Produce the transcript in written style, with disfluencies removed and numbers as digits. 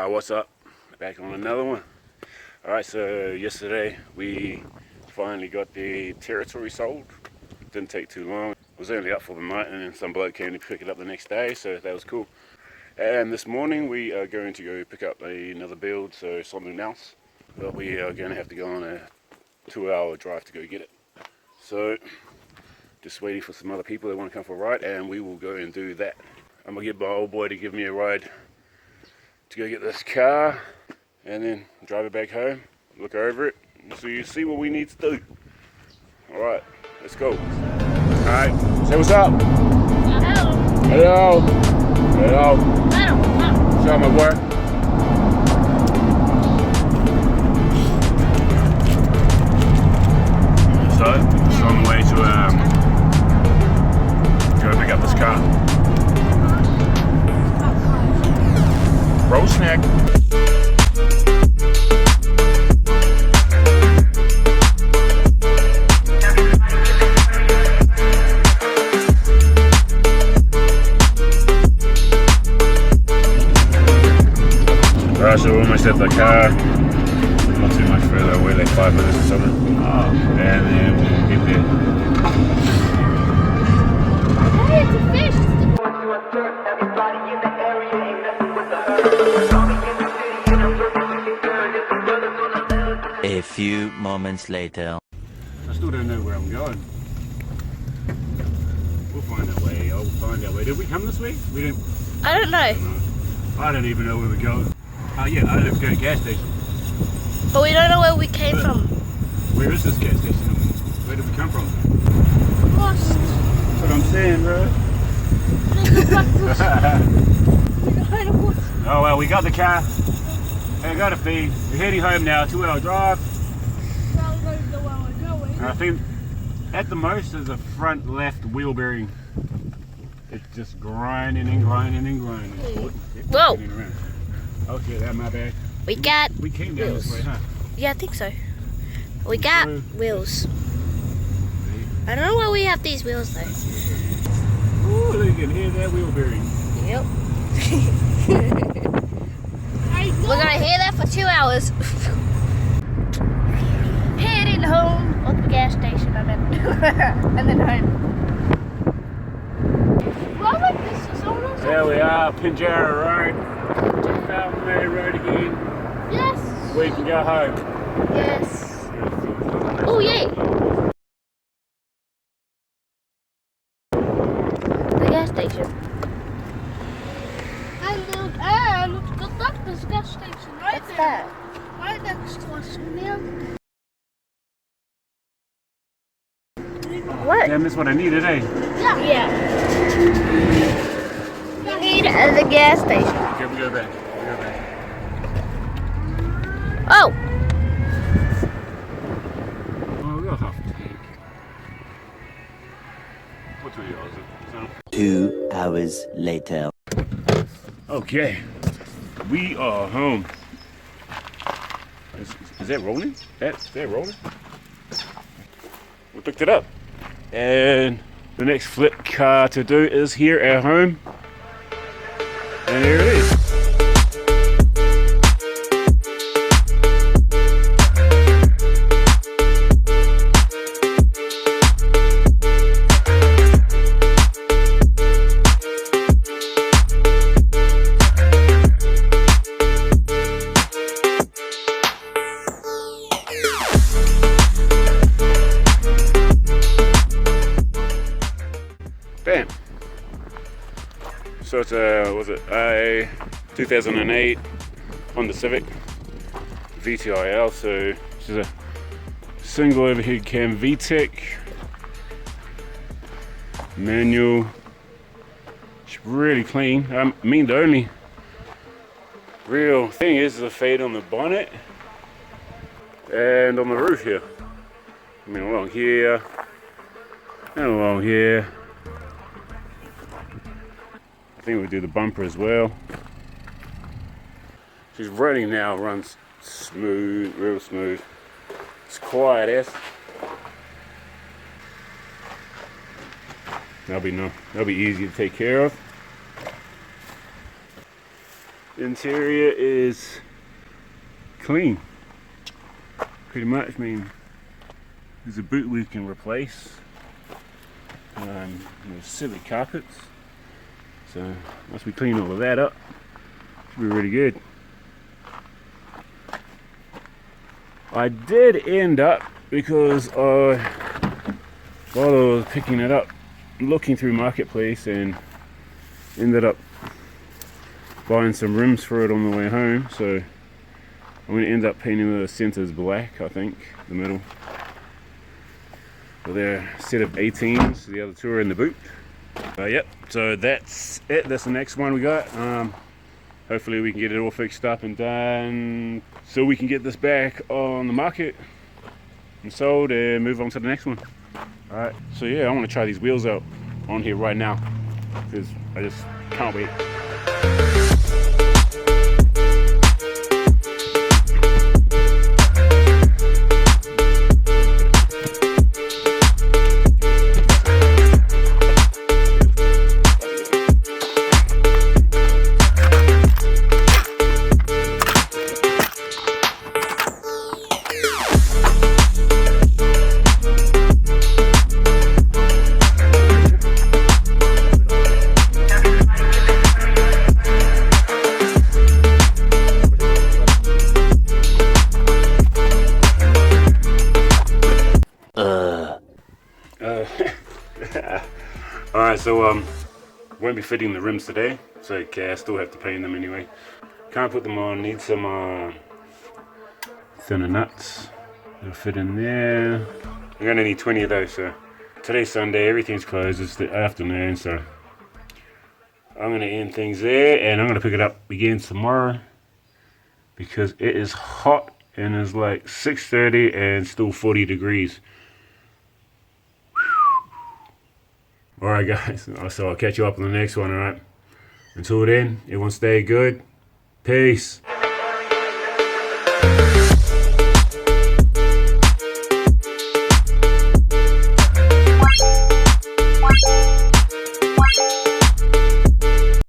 What's up? Back on another one. Alright, so yesterday we finally got the territory sold. Didn't take too long. It was only up for the night and then some bloke came to pick it up the next day, so that was cool. And this morning we are going to go pick up another build, so something else. But we are going to have to go on a 2-hour drive to go get it. So just waiting for some other people that want to come for a ride, and we will go and do that. I'm going to get my old boy to give me a ride to go get this car and then drive it back home, look over it, so you see what we need to do. Alright, let's go. Alright, say what's up. Hello. Hello. What's up, my boy? So, just on the way to go pick up this car. Roll snack. Alright, so we're almost at the car. Not too much further away, like 5 minutes or something. And then we'll get there. Hey, it's a fish! A few moments later. I still don't know where I'm going. We'll find our way. I'll find our way. Did we come this way? We didn't. I don't know. I don't even know where we're going. Oh yeah, I live at a gas station. But we don't know where we came from. Where is this gas station? Where did we come from? Lost. That's what I'm saying, bro. Oh well, we got the car. I got a feed. We're heading home now, 2-hour drive. And I think at the most there's a front left wheel bearing. It's just grinding and grinding and grinding. Whoa! Okay, that's my bad. We got We came down wheels. this way, huh? Yeah, I think so. We got wheels. I don't know why we have these wheels though. Ooh, look, you can hear that wheel bearing. Yep. We're gonna hear that for 2 hours. Heading home at the gas station, I meant. And then home. Well, this is almost There we are, Pinjarra Road. Fountain May Road again. Yes. We can go home. Yes. Oh yeah. The gas station. And look at this gas station right What's there. that? Right next to us, Neil. What? Damn, that's what I needed, eh? Yeah. You need the gas station. Okay, we go back. We go back. Oh. Oh, we'll have to take. What $20 is it? 2 hours later. Okay, we are home. Is that rolling? Is that rolling? We picked it up. And the next flip car to do is here at home. And there it is. Bam. So it's a 2008 Honda Civic VTIL. So this is a single overhead cam VTEC manual. It's really clean. I mean, the only real thing is the fade on the bonnet and on the roof here. I mean, along here and along here. I think we'll do the bumper as well. She's running now, runs smooth, real smooth. It's quiet as. That'll be easy to take care of. Interior is clean, pretty much. I mean, there's a boot we can replace. There's Civic carpets. So once we clean all of that up, it should be really good. I did end up, because while I was picking it up, looking through Marketplace, and ended up buying some rims for it on the way home. So I'm going to end up painting the centers black, I think, the middle. But they're a set of 18s, the other two are in the boot. Yep, so that's it. That's the next one we got. Hopefully we can get it all fixed up and done, so we can get this back on the market and sold and move on to the next one. Alright, so yeah, I want to try these wheels out on here right now, because I just can't wait. Alright, so won't be fitting the rims today. It's okay, I still have to paint them anyway. Can't put them on, need some thinner nuts. They'll fit in there. I'm gonna need 20 of those. So today's Sunday, everything's closed, it's the afternoon, so I'm gonna end things there, and I'm gonna pick it up again tomorrow, because it is hot and it's like 6:30 and still 40 degrees. Alright guys, so I'll catch you up on the next one, alright? Until then, everyone stay good. Peace.